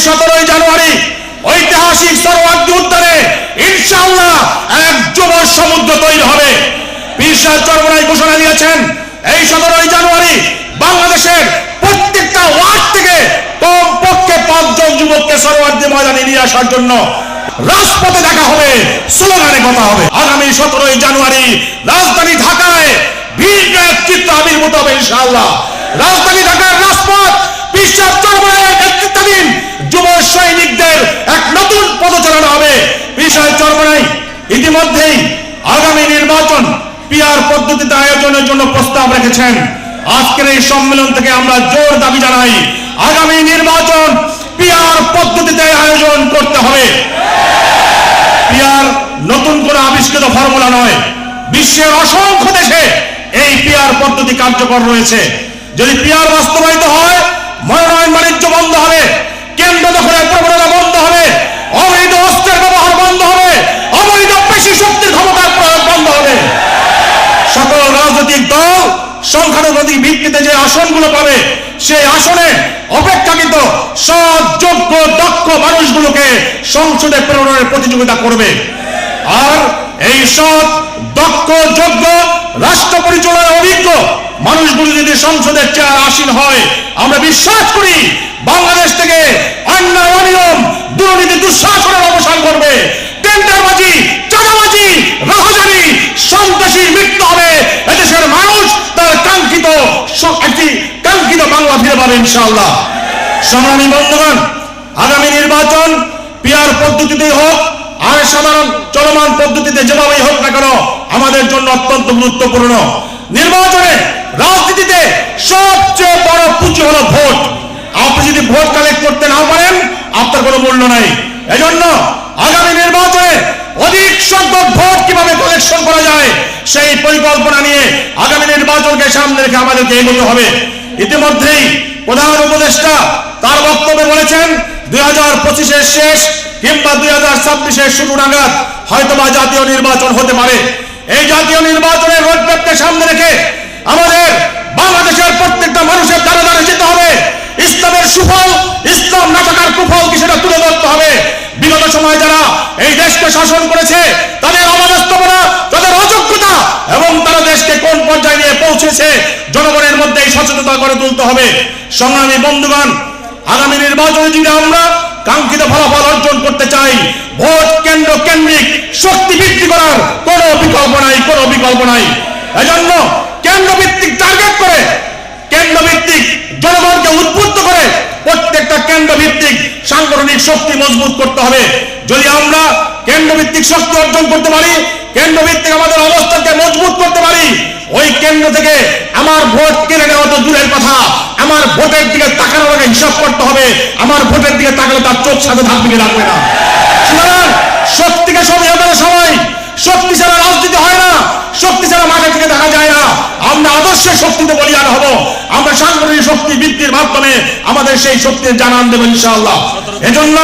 17 জানুয়ারি ঐতিহাসিক সরোয়ার্দী উদ্যানে ইনশাআল্লাহ এক যুব সমুদ্র তৈরি হবে। পীর সাহেব চরমনাই ঘোষণা দিয়েছেন এই 17 জানুয়ারি বাংলাদেশের প্রত্যেকটা ওয়ার্ড থেকে কমপক্ষে 5 জন যুবককে সরোয়ার্দী ময়দানে নিয়ে আসার জন্য রাজপথে দেখা হবে, স্লোগানে কথা হবে। আগামী 17 জানুয়ারি রাজধানী ঢাকায় ভিড় চিত্র আবির্ভূত হবে ইনশাআল্লাহ। রাজধানী ঢাকার রাজপথ পীর সাহেব চরমনাইয়ের নেতৃত্বাধীন যুব সৈনিকদের এক নতুন পদচারণা হবে। পীর সাহেব চরমনাই ইতিমধ্যেই আগামী নির্বাচন পিআর পদ্ধতিতে আয়োজনের জন্য প্রস্তাব রেখেছেন। আজকের এই সম্মেলন থেকে আমরা জোর দাবি জানাই আগামী নির্বাচন পিআর পদ্ধতিতে আয়োজন করতে হবে। পিআর নতুন করে আবিষ্কৃত ফর্মুলা নয়, বিশ্বের অসংখ্য দেশে এই পিআর পদ্ধতি কার্যকর রয়েছে। যদি পিআর বাস্তবায়িত হয় মনোনয়ন বাণিজ্য বন্ধ হবে, কেন্দ্র দখলের প্রবণতা বন্ধ হবে, অবৈধ অস্ত্রের ব্যবহার বন্ধ হবে, অবৈধ পেশি শক্তির ক্ষমতার প্রয়োগ বন্ধ হবে। সকল রাজনৈতিক দল সংখ্যানুপাতিক ভিত্তিতে যে আসনগুলো পাবে সেই আসনে অপেক্ষাকৃত সৎ যোগ্য দক্ষ মানুষগুলোকে সংসদে প্রেরণের প্রতিযোগিতা করবে। আর এই সৎ দক্ষ যোগ্য রাষ্ট্র পরিচালনায় অভিজ্ঞ মানুষগুলো যদি সংসদের চেয়ার আসীন হয়, আমরা বিশ্বাস করি বাংলাদেশ থেকে অন্যায় অনিয়ম দুর্নীতি দুঃশাসনের অবসান করবে। টেন্ডারবাজি চাঁদাবাজি রাহাজানি সন্ত্রাসীর মৃত্যু হবে। এদেশের মানুষ তার কাঙ্ক্ষিত বাংলা ফিরে পাবে ইনশাআল্লাহ। সংগ্রামী বন্ধুগণ, আগামী নির্বাচন পিআর পদ্ধতিতেই হোক আর সাধারণ চলমান পদ্ধতিতে যেভাবেই হোক না কেন আমাদের জন্য অত্যন্ত গুরুত্বপূর্ণ। নির্বাচনে রাজনীতিতে সবচেয়ে বড় পুঁজি হলো ভোট। আপনি যদি ভোট কালেক্ট করতে না পারেন আপনার কোনো মূল্য নাই। এজন্য আগামী নির্বাচনে অধিক সংখ্যক ভোট কিভাবে কালেকশন করা যায় সেই পরিকল্পনা নিয়ে আগামী নির্বাচনকে সামনে রেখে আমাদেরকে এগোতে হবে। ইতিমধ্যেই প্রধান উপদেষ্টা তার বক্তব্যে বলেছেন 2025-এর শেষ কিংবা 2026-এর শুরু নাগাদ হয়তোবা জাতীয় নির্বাচন হতে পারে। এই জাতীয় নির্বাচনের রোডম্যাপকে সামনে রেখে আমাদের বাংলাদেশের প্রত্যেকটা মানুষের দ্বারা দ্বারা যেতে হবে। ইসলামের সুফল, ইসলাম না থাকার কুফল কি সেটা তুলে ধরতে হবে। বিগত সময় যারা এই দেশকে শাসন করেছে তাদের অবাস্তবতা, তাদের অযোগ্যতা এবং তারা দেশকে কোন পর্যায়ে নিয়ে পৌঁছেছে জনগণের মধ্যে এই সচেতনতা করে তুলতে হবে। সংগ্রামী বন্ধুগণ, আগামী নির্বাচনে যদি আমরা কাঙ্ক্ষিত ফলাফল অর্জন করতে চাই, ভোট কেন্দ্র কেন্দ্রিক শক্তি বৃদ্ধি করার কোনো বিকল্প নাই। এজন্য কেন্দ্রভিত্তিক টার্গেট করে, কেন্দ্রভিত্তিক জনগণকে উদ্বুদ্ধ করে প্রত্যেকটা কেন্দ্রভিত্তিক সাংগঠনিক শক্তি মজবুত করতে হবে। যদি আমরা কেন্দ্রভিত্তিক শক্তি অর্জন করতে পারি, কেন্দ্রভিত্তিক আমাদের অবস্থানকে মজবুত করতে পারি, ওই কেন্দ্র থেকে আমার ভোট কেড়ে নেওয়া তো দূরের কথা, আমার ভোটের দিকে তাকানোর আগে হিসাব করতে হবে। আমার ভোটের দিকে তাকালে তার চোখ সাথে ধাক্কা রাখবে না। সুতরাং শক্তিকে সবাই শক্তি ছাড়া রাজনীতি হয় না, শক্তি ছাড়া মাঠে থেকে দেখা যায় না। আমরা আদর্শের শক্তিতে বলিয়ান হব। আমরা সাংগঠনিক শক্তি বৃদ্ধির মাধ্যমে আমাদের সেই শক্তির জানান দেব ইনশাআল্লাহ। এজন্য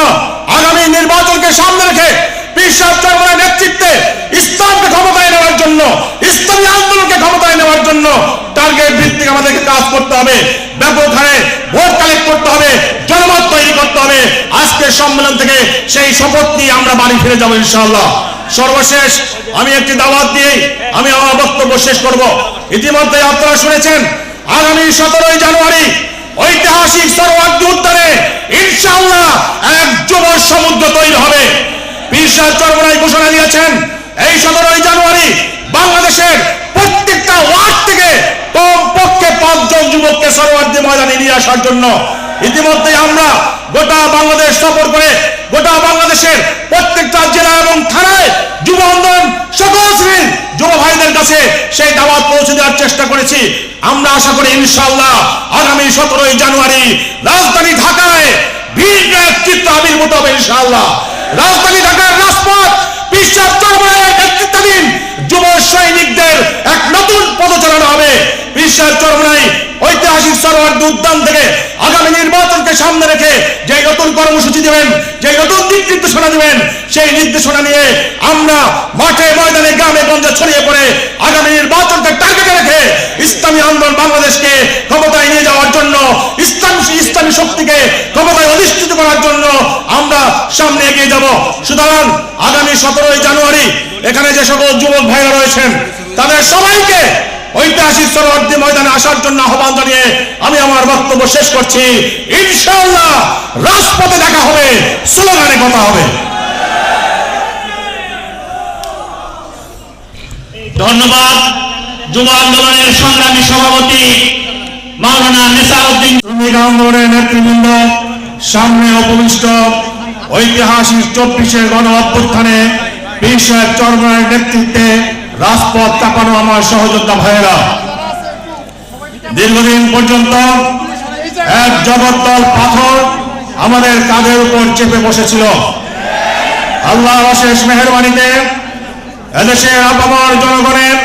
আগামী নির্বাচনকে সামনে রেখে পীর সাহেব চরমনাইয়ের নেতৃত্বে ইসলামকে ক্ষমতায় নেওয়ার জন্য, ইসলামী আন্দোলনকে ক্ষমতায় নেওয়ার জন্য টার্গেট ভিত্তিক আমাদেরকে কাজ করতে হবে। ব্যাপক হারে ভোট কালেক্ট করতে হবে, জনমত তৈরি করতে হবে। আজকের সম্মেলন থেকে সেই শপথ নিয়ে আমরা বাড়ি ফিরে যাবো ইনশাআল্লাহ। সর্বশেষ আমি একটি দাওয়াত দিয়ে আমি আমার বক্তব্য শেষ করব। ইতিমধ্যে আপনারা শুনেছেন আগামী 17 জানুয়ারি ঐতিহাসিক সরোয়ার্দী উদ্যানে ইনশাআল্লাহ এক যুব সমুদ্র তৈরি হবে। পীর সাহেব চরমনাই ঘোষণা দিয়েছেন এই 17 জানুয়ারি বাংলাদেশের প্রত্যেকটা ওয়ার্ড থেকে কমপক্ষে 5 জন যুবককে সরোয়ার্দী ময়দানে নিয়ে আসার জন্য ইতিমধ্যে আমরা গোটা বাংলাদেশ সফর করে গোটা বাংলাদেশের প্রত্যেকটা জেলা এবং থানায় যুব আন্দোলন সকল শ্রেণীর যুব ভাইদের কাছে সেই দাওয়াত পৌঁছে দেওয়ার চেষ্টা করেছি। আমরা আশা করি ইনশাআল্লাহ আগামী 17 জানুয়ারি রাজধানী ঢাকায় ভিড় চিত্র আবির্ভূত হবে ইনশাআল্লাহ। রাজধানী ঢাকার রাজপথ পীর সাহেব চরমনাইয়ের নেতৃত্বাধীন যুব সৈনিকদের এক নতুন পদচারণা হবে। পীর সাহেব চরমনাই ঐতিহাসিক সরোয়ার্দী উদ্যান থেকে আগামী নির্বাচনকে সামনে রেখে যে নতুন কর্মসূচি দেবেন, যে নতুন দিক নির্দেশনা দেবেন, সেই নির্দেশনা নিয়ে আমরা মাঠে ময়দানে গ্রামে গঞ্জে ছড়িয়ে পড়ে আগামী নির্বাচনকে টার্গেটে রেখে ইসলামী আন্দোলন বাংলাদেশকে ক্ষমতায় নিয়ে যাওয়ার জন্য, ইসলামী শক্তিকে ক্ষমতায় অধিষ্ঠিত করার জন্য সামনে এগিয়ে যাব। সুতরাং আগামী 17 জানুয়ারি এখানে যে সকল যুবক ভাইরা রয়েছেন তাদের সবাইকে ঐতিহাসিক সোহরাওয়ার্দী ময়দানে আসার জন্য আহ্বান জানিয়ে আমি আমার বক্তব্য শেষ করছি। ইনশাআল্লাহ রাজপথে দেখা হবে, স্লোগানে কথা হবে। ধন্যবাদ। যুব আন্দোলনের সংগ্রামী সভাপতি মাওলানা নেসারউদ্দিন। শ্রমিক আন্দোলনের নেতৃবৃন্দ, সামনে উপবিষ্ট ঐতিহাসিক 24 গণ অভ্যুত্থানে পীর সাহেব চরমনায়ের নেতৃত্বে রাজপথ কাঁপানো আমার সহযোদ্ধা ভাইয়েরা, দীর্ঘদিন পর্যন্ত এক জগদ্দল পাথর আমাদের কাঁধের উপর চেপে বসেছিল। আল্লাহর অশেষ মেহেরবানিতে এদেশের আপামর জনগণের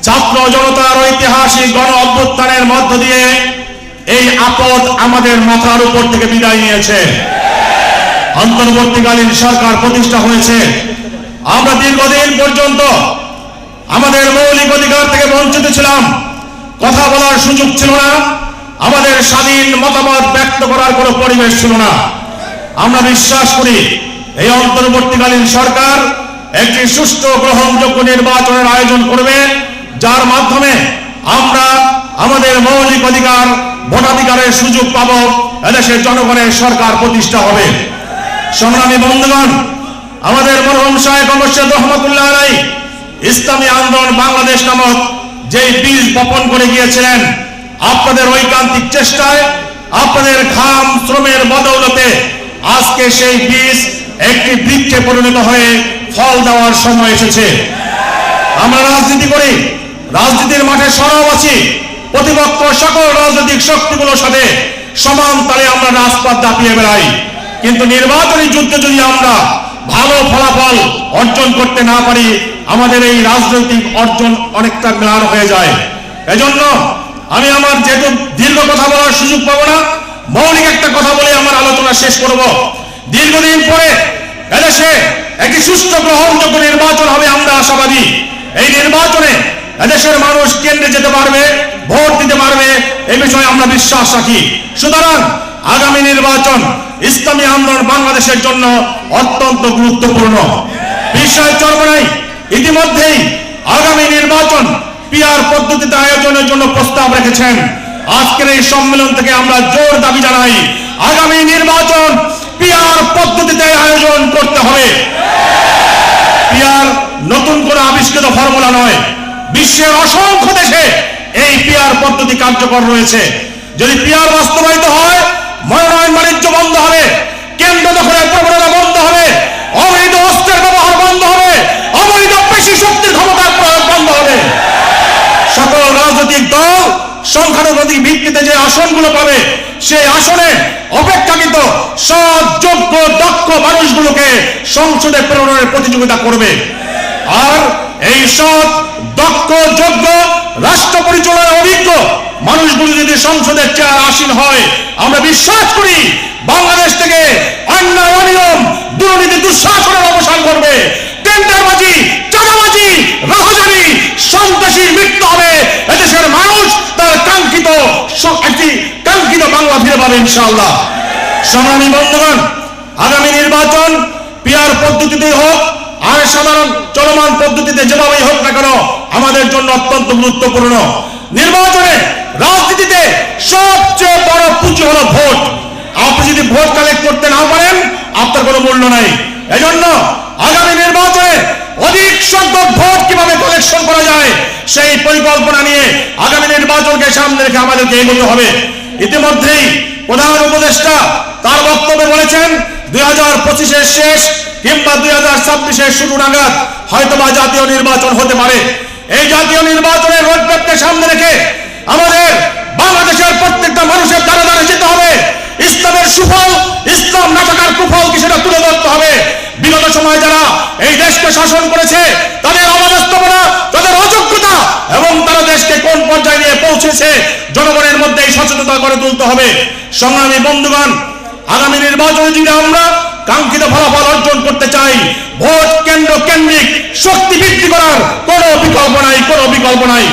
ছাত্র জনতার ঐতিহাসিক গণ অভ্যুত্থানের মধ্য দিয়ে এই আপদ আমাদের মাথার উপর থেকে বিদায় নিয়েছে। অন্তর্বর্তীকালীন সরকার প্রতিষ্ঠা হয়েছে। আমরা দীর্ঘদিন পর্যন্ত আমাদের মৌলিক অধিকার থেকে বঞ্চিত ছিলাম। কথা বলার সুযোগ ছিল না, আমাদের স্বাধীন মতামত ব্যক্ত করার কোনো পরিবেশ ছিল না। আমরা বিশ্বাস করি এই অন্তর্বর্তীকালীন সরকার একটি সুষ্ঠু গ্রহণযোগ্য নির্বাচনের আয়োজন করবে, যার মাধ্যমে আমরা আমাদের মৌলিক অধিকার ভোটাধিকারের সুযোগ পাব, এদেশের জনগণের সরকার প্রতিষ্ঠা হবে। সংগ্রামী বন্ধুগণ, আমাদের মরহুম শায়েখ মোর্শেদ রহমাতুল্লাহ আলাইহি ইসলামী আন্দোলন বাংলাদেশ নামক যেই বীজ বপন করে গিয়েছিলেন, আপনাদের ঐকান্তিক চেষ্টায়, আপনাদের ঘাম শ্রমের বদৌলতে আজকে সেই বীজ একটি বৃক্ষে পরিণত হয়ে ফল দেওয়ার সময় এসেছে। আমরা রাজনীতি করি, রাজনীতির মাঠে সরব আছি, প্রতিপক্ষ সকল রাজনৈতিক শক্তিগুলোর সাথে সমান তালে আমরা রাজপথ দাপিয়ে বেড়াই। কিন্তু নির্বাচনী যুদ্ধে যদি আমরা ভালো ফলাফল অর্জন করতে না পারি, আমাদের এই রাজনৈতিক অর্জন অনেকটা ম্লান হয়ে যায়। এজন্য আমি আমার যেহেতু দীর্ঘ কথা বলার সুযোগ পাবো না, মৌলিক একটা কথা বলে আমার আলোচনা শেষ করব। দীর্ঘদিন পরে এদেশে একটি সুষ্ঠু গ্রহণযোগ্য নির্বাচন হবে, আমরা আশাবাদী। এই নির্বাচনে এদেশের মানুষ কেন্দ্রে যেতে পারবে, ভোট দিতে পারবে, এই বিষয়ে আমরা বিশ্বাস রাখি। সুতরাং আগামী নির্বাচন ইসলামী আন্দোলন বাংলাদেশের জন্য অত্যন্ত গুরুত্বপূর্ণ। পীর সাহেব চরমনাই ইতিমধ্যেই আগামী নির্বাচন পিআর পদ্ধতিতে আয়োজনের জন্য প্রস্তাব রেখেছেন। আজকের এই সম্মেলন থেকে আমরা জোর দাবি জানাই, আগামী নির্বাচন পিআর পদ্ধতিতে আয়োজন করতে হবে। পিআর নতুন করে আবিষ্কৃত ফর্মুলা নয়, বিশ্বের অসংখ্য দেশে এই পিআর পদ্ধতি কার্যকর রয়েছে। যদি পিআর বাস্তবায়িত হয়, মনোনয়ন বাণিজ্য বন্ধ হবে, কেন্দ্র দখলের প্রবণতা বন্ধ হবে, অবৈধ অস্ত্রের ব্যবহার বন্ধ হবে, অবৈধ পেশি শক্তির ক্ষমতার প্রয়োগ বন্ধ হবে। সকল রাজনৈতিক দল সংখ্যানুপাতিক ভিত্তিতে যে আসনগুলো পাবে, সেই আসনে অপেক্ষাকৃত সৎ, যোগ্য, দক্ষ মানুষগুলোকে সংসদে প্রেরণের প্রতিযোগিতা করবে। আর এই সৎ, দক্ষ, যোগ্য, রাষ্ট্র পরিচালনায় অভিজ্ঞ মানুষগুলো যদি সংসদের চেয়ার আসীন হয়, আমরা বিশ্বাস করি বাংলাদেশ থেকে অন্যায়, অনিয়ম, দুর্নীতি, দুঃশাসনের অবসান করবে। টেন্ডারবাজি, চাঁদাবাজি, রাহাজানি, সন্ত্রাসীর মৃত্যু হবে। এদেশের মানুষ তার কাঙ্ক্ষিত একটি কাঙ্ক্ষিত বাংলা ফিরে পাবে ইনশাআল্লাহ। সংগ্রামী বন্ধুগণ, আগামী নির্বাচন পিআর পদ্ধতিতেই হোক আর সাধারণ চলমান পদ্ধতিতে যেভাবেই হোক না কেন, আমাদের জন্য অত্যন্ত গুরুত্বপূর্ণ। নির্বাচনে রাজনীতিতে সবচেয়ে বড় পুঁজি হলো ভোট। আপনি যদি ভোট কালেক্ট করতে না পারেন, আপনার কোনো মূল্য নাই। এজন্য আগামী নির্বাচনে অধিক সংখ্যক ভোট কিভাবে কালেকশন করা যায়, সেই পরিকল্পনা নিয়ে আগামী নির্বাচনকে সামনে রেখে আমাদেরকে এগোতে হবে। ইতিমধ্যেই প্রধান উপদেষ্টা তার বক্তব্যে বলেছেন, 2025-এর শেষ কিংবা 2026-এর শুরু নাগাদ হয়তোবা জাতীয় নির্বাচন হতে পারে। এই জাতীয় নির্বাচনের রোডম্যাপকে সামনে রেখে আমাদের বাংলাদেশের প্রত্যেকটা মানুষের দ্বারা দ্বারা যেতে হবে। ইসলামের সুফল, ইসলাম না থাকার কুফল কি সেটা তুলে ধরতে হবে। বিগত সময় যারা এই দেশকে শাসন করেছে, তাদের অবাস্তবতা, তাদের অযোগ্যতা এবং তারা দেশকে কোন পর্যায়ে নিয়ে পৌঁছেছে, জনগণের মধ্যে এই সচেতনতা গড়ে তুলতে হবে। সংগ্রামী বন্ধুগণ, আগামী নির্বাচনে যদি আমরা কাঙ্ক্ষিত ফলাফল অর্জন করতে চাই, ভোট কেন্দ্র কেন্দ্রিক শক্তি বৃদ্ধি করার কোনো বিকল্প নাই, কোনো বিকল্প নাই।